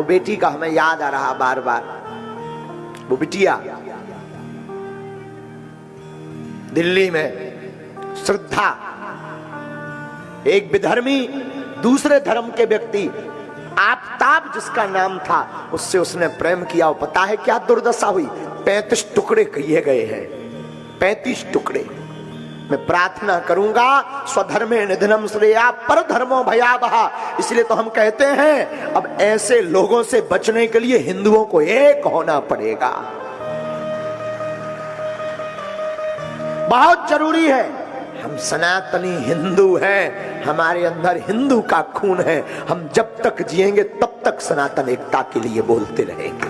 वो बेटी का हमें याद आ रहा बार बार। वो बिटिया दिल्ली में श्रद्धा, एक विधर्मी दूसरे धर्म के व्यक्ति आफताब जिसका नाम था, उससे उसने प्रेम किया। और पता है क्या दुर्दशा हुई? 35 टुकड़े किए गए हैं, 35 टुकड़े। मैं प्रार्थना करूंगा स्वधर्मे निधनम श्रेया पर धर्मो भयावहा। इसलिए तो हम कहते हैं अब ऐसे लोगों से बचने के लिए हिंदुओं को एक होना पड़ेगा, बहुत जरूरी है। हम सनातनी हिंदू हैं, हमारे अंदर हिंदू का खून है। हम जब तक जिएंगे तब तक सनातन एकता के लिए बोलते रहेंगे।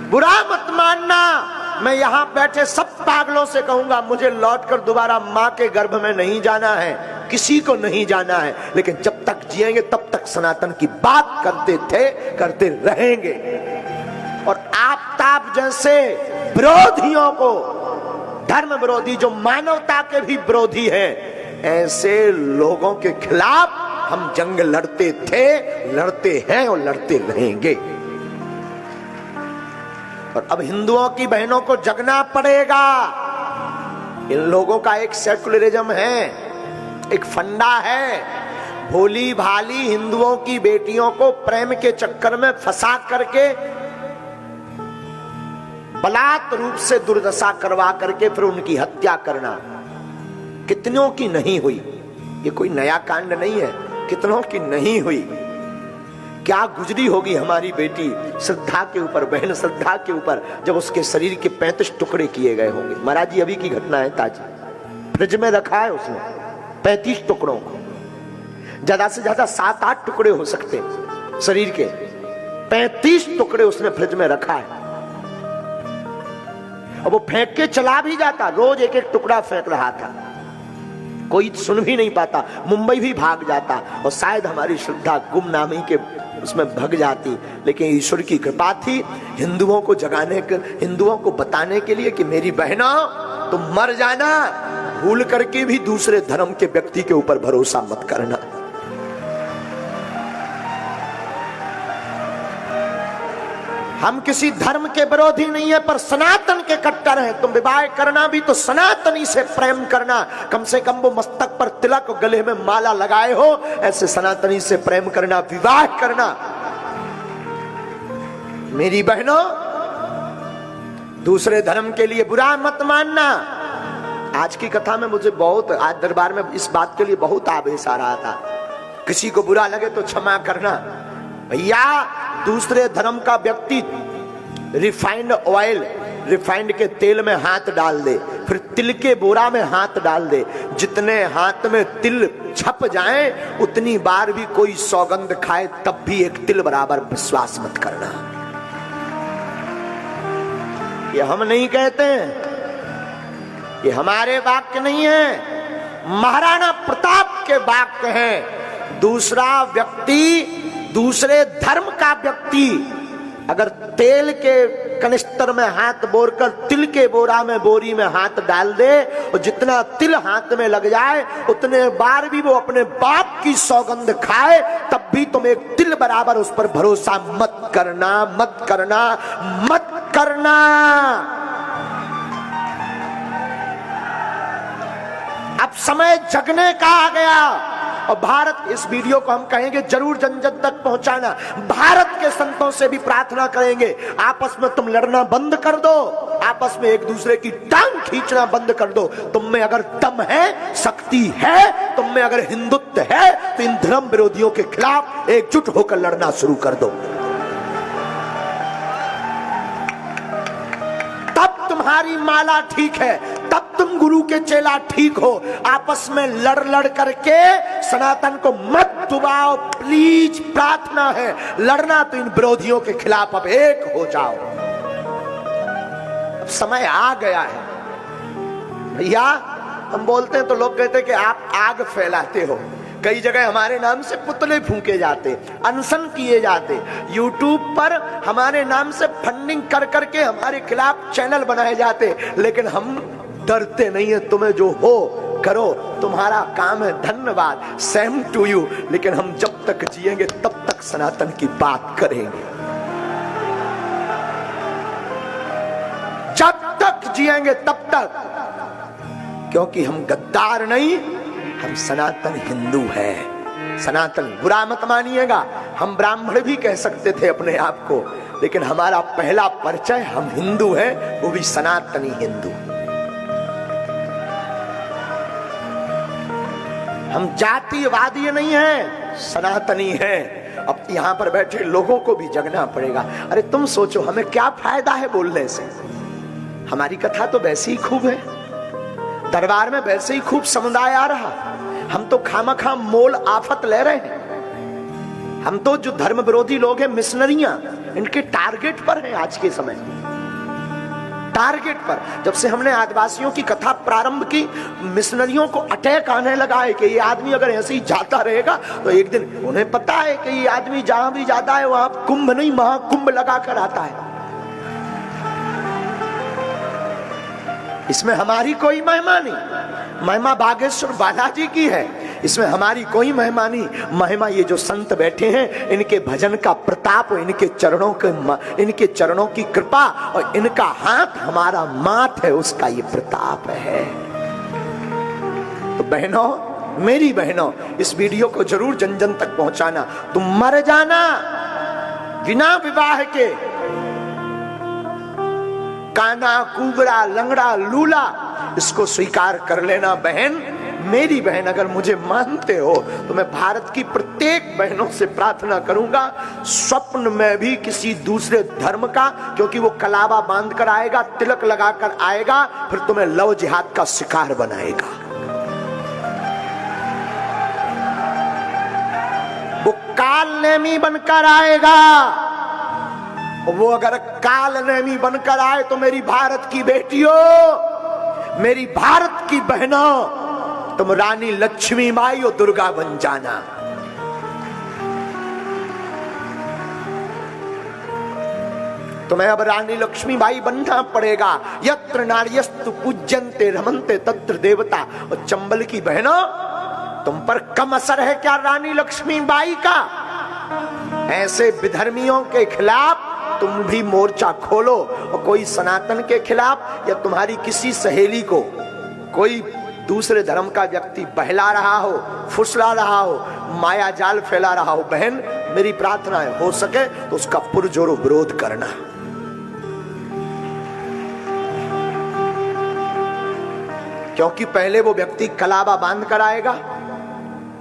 बुरा मत मानना, मैं यहां बैठे सब पागलों से कहूंगा, मुझे लौटकर दोबारा मां के गर्भ में नहीं जाना है, किसी को नहीं जाना है। लेकिन जब तक जिएंगे तब तक सनातन की बात करते थे, करते रहेंगे। और आफताब जैसे विरोधियों को, धर्म विरोधी जो मानवता के भी विरोधी हैं, ऐसे लोगों के खिलाफ हम जंग लड़ते थे, लड़ते हैं और लड़ते रहेंगे। और अब हिंदुओं की बहनों को जगना पड़ेगा। इन लोगों का एक सेकुलरिज्म है, एक फंडा है, भोली भाली हिंदुओं की बेटियों को प्रेम के चक्कर में फंसा करके बलात् रूप से दुर्दशा करवा करके फिर उनकी हत्या करना। कितनों की नहीं हुई? ये कोई नया कांड नहीं है, कितनों की नहीं हुई? क्या गुजरी होगी हमारी बेटी श्रद्धा के ऊपर, बहन श्रद्धा के ऊपर, जब उसके शरीर के 35 टुकड़े किए गए होंगे। महाराज जी अभी की घटना है ताजी, फ्रिज में रखा है उसने 35 टुकड़ों को। ज्यादा से ज्यादा 7-8 टुकड़े हो सकते हैं शरीर के, 35 टुकड़े उसने फ्रिज में रखा है। और वो फेंक के चला भी जाता, रोज एक एक टुकड़ा फेंक रहा था, कोई सुन भी नहीं पाता, मुंबई भी भाग जाता और शायद हमारी श्रद्धा गुमनामी के उसमें भग जाती। लेकिन ईश्वर की कृपा थी, हिंदुओं को जगाने के, हिंदुओं को बताने के लिए कि मेरी बहनों तुम मर जाना, भूल करके भी दूसरे धर्म के व्यक्ति के ऊपर भरोसा मत करना। हम किसी धर्म के विरोधी नहीं है, पर सनातन के कट्टर हैं। तुम विवाह करना भी तो सनातनी से प्रेम करना, कम से कम वो मस्तक पर तिलक और गले में माला लगाए हो, ऐसे सनातनी से प्रेम करना, विवाह करना। मेरी बहनों, दूसरे धर्म के लिए बुरा मत मानना। आज की कथा में मुझे बहुत, आज दरबार में इस बात के लिए बहुत आवेश आ रहा था। किसी को बुरा लगे तो क्षमा करना। भैया दूसरे धर्म का व्यक्ति रिफाइंड ऑयल, रिफाइंड के तेल में हाथ डाल दे, फिर तिल के बोरा में हाथ डाल दे, जितने हाथ में तिल छप जाए उतनी बार भी कोई सौगंध खाए तब भी एक तिल बराबर विश्वास मत करना। ये हम नहीं कहते हैं, ये हमारे वाक्य नहीं है, महाराणा प्रताप के वाक्य हैं। दूसरा व्यक्ति, दूसरे धर्म का व्यक्ति अगर तेल के कनिस्तर में हाथ बोरकर तिल के बोरा में, बोरी में हाथ डाल दे और जितना तिल हाथ में लग जाए उतने बार भी वो अपने बाप की सौगंध खाए तब भी तुम एक तिल बराबर उस पर भरोसा मत करना, मत करना, मत करना। अब समय जगने का आ गया और भारत, इस वीडियो को हम कहेंगे जरूर जन जन तक पहुंचाना। भारत के संतों से भी प्रार्थना करेंगे, आपस में तुम लड़ना बंद कर दो, आपस में एक दूसरे की टांग खींचना बंद कर दो। तुम में अगर दम है, शक्ति है, तुम में अगर हिंदुत्व है तो इन धर्म विरोधियों के खिलाफ एकजुट होकर लड़ना शुरू कर दो। तब तुम्हारी माला ठीक है, तब तुम गुरु के चेला ठीक हो। आपस में लड़ लड़ करके सनातन को मत डुबाओ, प्लीज, प्रार्थना है। लड़ना तो इन विरोधियों के खिलाफ अब एक हो जाओ। अब समय आ गया है भैया। हम बोलते हैं तो लोग कहते हैं कि आप आग फैलाते हो। कई जगह हमारे नाम से पुतले फूंके जाते, अनशन किए जाते, यूट्यूब पर हमारे नाम से फंडिंग कर करके हमारे खिलाफ चैनल बनाए जाते, लेकिन हम डरते नहीं है। तुम्हें जो हो करो, तुम्हारा काम है, धन्यवाद, सेम टू यू। लेकिन हम जब तक जिएंगे तब तक सनातन की बात करेंगे, जब तक जिएंगे तब तक, क्योंकि हम गद्दार नहीं, हम सनातन हिंदू हैं। सनातन बुरा मत मानिएगा, हम ब्राह्मण भी कह सकते थे अपने आप को, लेकिन हमारा पहला परिचय हम हिंदू हैं, वो भी सनातनी हिंदू। हम जातिवादी नहीं हैं, सनातनी हैं। अब यहां पर बैठे लोगों को भी जगना पड़ेगा। अरे तुम सोचो, हमें क्या फायदा है बोलने से? हमारी कथा तो वैसे ही खूब है, दरबार में वैसे ही खूब समुदाय आ रहा, हम तो खामखा मोल आफत ले रहे हैं। हम तो जो धर्म विरोधी लोग हैं, मिशनरियां, इनके टारगेट पर हैं आज के समय, टारगेट पर। जब से हमने आदिवासियों की कथा प्रारंभ की, मिशनरियों को अटैक आने लगा है कि ये आदमी अगर ऐसे ही जाता रहेगा तो एक दिन, उन्हें पता है कि ये आदमी जहां भी जाता है वहां कुंभ नहीं महाकुंभ लगा कर आता है। इसमें हमारी कोई महिमा नहीं, महिमा बागेश्वर बालाजी की है, इसमें हमारी कोई महिमा नहीं। महिमा ये जो संत बैठे हैं, इनके भजन का प्रताप, इनके चरणों की कृपा और इनका हाथ हमारा माथ है, उसका ये प्रताप है। तो बहनों, मेरी बहनों, इस वीडियो को जरूर जन जन तक पहुंचाना। तुम मर जाना बिना विवाह के, काना कुबड़ा लंगड़ा लूला, इसको स्वीकार कर लेना बहन, मेरी बहन। अगर मुझे मानते हो तो मैं भारत की प्रत्येक बहनों से प्रार्थना करूंगा, स्वप्न में भी किसी दूसरे धर्म का, क्योंकि वो कलावा बांध कर आएगा, तिलक लगाकर आएगा, फिर तुम्हें लव जिहाद का शिकार बनाएगा। वो काल नेमी बनकर आएगा। वो अगर काल नेमी बनकर आए तो मेरी भारत की बेटियों, मेरी भारत की बहनों, तुम रानी लक्ष्मी माई और दुर्गा बन जाना। तुम्हें अब रानी लक्ष्मी बाई बनना पड़ेगा। यत्र नार्यस्तु पूज्यन्ते रमन्ते तत्र देवता। और चंबल की बहनों, तुम पर कम असर है क्या रानी लक्ष्मी बाई का? ऐसे विधर्मियों के खिलाफ तुम भी मोर्चा खोलो, और कोई सनातन के खिलाफ या तुम्हारी किसी सहेली को कोई दूसरे धर्म का व्यक्ति बहला रहा हो, फुसला रहा हो, माया जाल फैला रहा हो, बहन मेरी प्रार्थना है, हो सके तो उसका पुरजोर विरोध करना। क्योंकि पहले वो व्यक्ति कलावा बांध कर आएगा,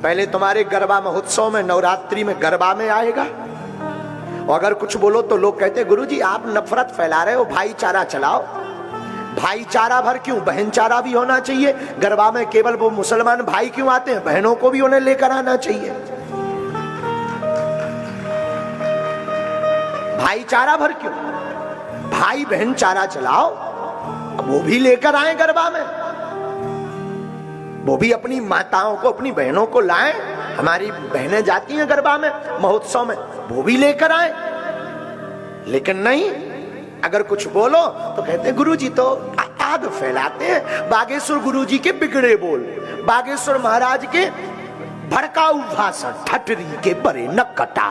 पहले तुम्हारे गरबा महोत्सव में, नवरात्रि में गरबा में आएगा। और अगर कुछ बोलो तो लोग कहते हैं गुरुजी आप नफरत फैला रहे हो, भाईचारा चलाओ। भाईचारा भर क्यों, बहनचारा भी होना चाहिए। गरबा में केवल वो मुसलमान भाई क्यों आते हैं, बहनों को भी उन्हें लेकर आना चाहिए। भाईचारा भर क्यों, भाई बहन चारा चलाओ, वो भी लेकर आए गरबा में, वो भी अपनी माताओं को, अपनी बहनों को लाएं। हमारी बहनें जाती हैं गरबा में, महोत्सव में, वो भी लेकर आए। लेकिन नहीं, अगर कुछ बोलो तो कहते गुरुजी तो आग फैलाते हैं। बागेश्वर गुरुजी के बिगड़े बोल, बागेश्वर महाराज के भड़काऊ भाषण, ठटरी के बरे न कटा।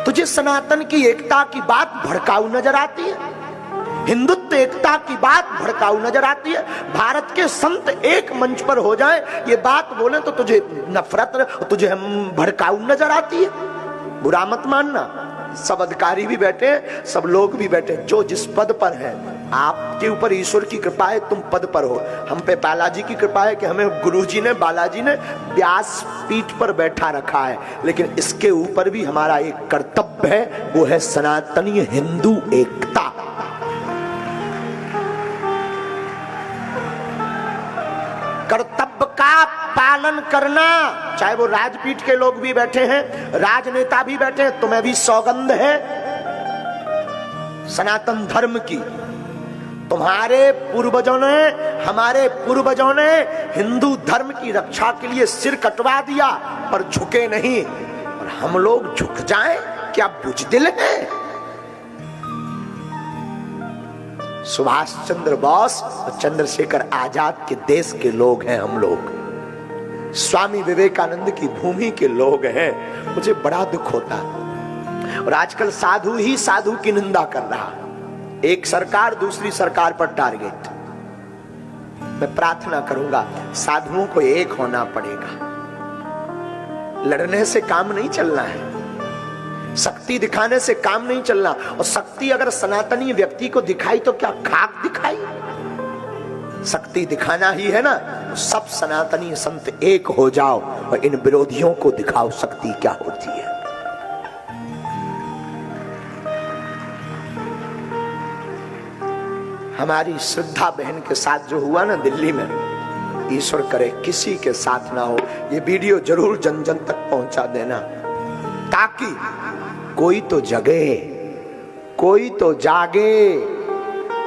तुझे सनातन की एकता की बात भड़काऊ नजर आती है, हिंदुत्व एकता की बात भड़काऊ नजर आती है। भारत के संत एक मंच पर हो जाए, ये बात बोले तो तुझे नफरत, तुझे हम भड़काऊ नजर आती है। बुरा मत मानना, सब अधिकारी भी बैठे, सब लोग भी बैठे, जो जिस पद पर है, आपके ऊपर ईश्वर की कृपा है, तुम पद पर हो। हम पे बालाजी की कृपा है कि हमें गुरुजी ने, बालाजी ने व्यास पीठ पर बैठा रखा है। लेकिन इसके ऊपर भी हमारा एक कर्तव्य है, वो है सनातनी हिंदू एकता। कर्तव्य का पालन करना, चाहे वो राजपीठ के लोग भी बैठे हैं, राजनेता भी बैठे हैं, तुम्हें भी सौगंध है सनातन धर्म की। तुम्हारे पूर्वजों ने, हमारे पूर्वजों ने हिंदू धर्म की रक्षा के लिए सिर कटवा दिया, पर झुके नहीं। और हम लोग झुक जाएं, क्या बुजदिल हैं? सुभाष चंद्र बोस और चंद्रशेखर आजाद के देश के लोग हैं हम लोग, स्वामी विवेकानंद की भूमि के लोग हैं। मुझे बड़ा दुख होता है। और आजकल साधु ही साधु की निंदा कर रहा, एक सरकार दूसरी सरकार पर टारगेट। मैं प्रार्थना करूंगा साधुओं को एक होना पड़ेगा, लड़ने से काम नहीं चलना है, शक्ति दिखाने से काम नहीं चलना। और शक्ति अगर सनातनी व्यक्ति को दिखाई तो क्या खाक दिखाई? शक्ति दिखाना ही है ना, सब सनातनी संत एक हो जाओ और इन विरोधियों को दिखाओ शक्ति क्या होती है। हमारी श्रद्धा बहन के साथ जो हुआ ना दिल्ली में, ईश्वर करे किसी के साथ ना हो। ये वीडियो जरूर जन जन तक पहुंचा देना, ताकि कोई तो जगे, कोई तो जागे,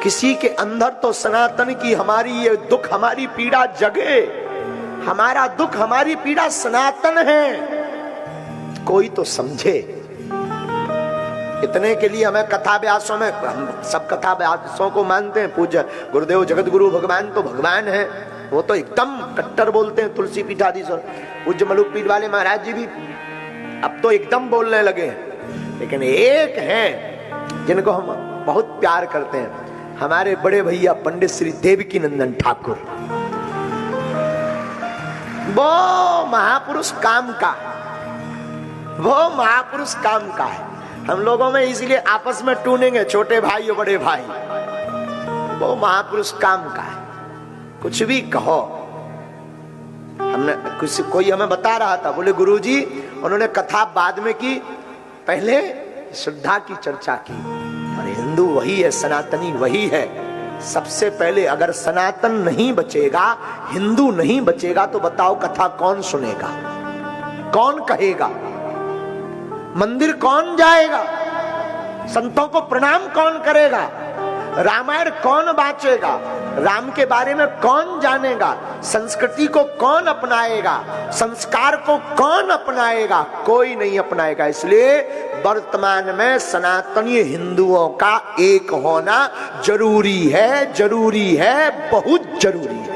किसी के अंदर तो सनातन की हमारी ये दुख, हमारी पीड़ा जगे। हमारा दुख, हमारी पीड़ा सनातन है, कोई तो समझे। इतने के लिए हमें कथा व्यासों में, हम सब कथा व्यासों को मानते हैं, पूज्य गुरुदेव जगत गुरु भगवान तो भगवान है, वो तो एकदम कट्टर बोलते हैं। तुलसी पीठाधीश्वर पूज्य मलुक पीठ वाले महाराज जी भी अब तो एकदम बोलने लगे हैं। लेकिन एक हैं जिनको हम बहुत प्यार करते हैं, हमारे बड़े भैया पंडित श्री देवकी नंदन ठाकुर। वो महापुरुष काम का, वो महापुरुष काम का है। हम लोगों में इसलिए आपस में टूनेंगे, छोटे भाई और बड़े भाई। वो महापुरुष काम का है, कुछ भी कहो। हमने कोई हमें बता रहा था, बोले गुरुजी उन्होंने कथा बाद में की, पहले श्रद्धा की चर्चा की। और हिंदू वही है, सनातनी वही है। सबसे पहले अगर सनातन नहीं बचेगा, हिंदू नहीं बचेगा, तो बताओ कथा कौन सुनेगा, कौन कहेगा, मंदिर कौन जाएगा, संतों को प्रणाम कौन करेगा, रामायण कौन बांचेगा, राम के बारे में कौन जानेगा, संस्कृति को कौन अपनाएगा, संस्कार को कौन अपनाएगा? कोई नहीं अपनाएगा। इसलिए वर्तमान में सनातनी हिंदुओं का एक होना जरूरी है, जरूरी है, बहुत जरूरी है।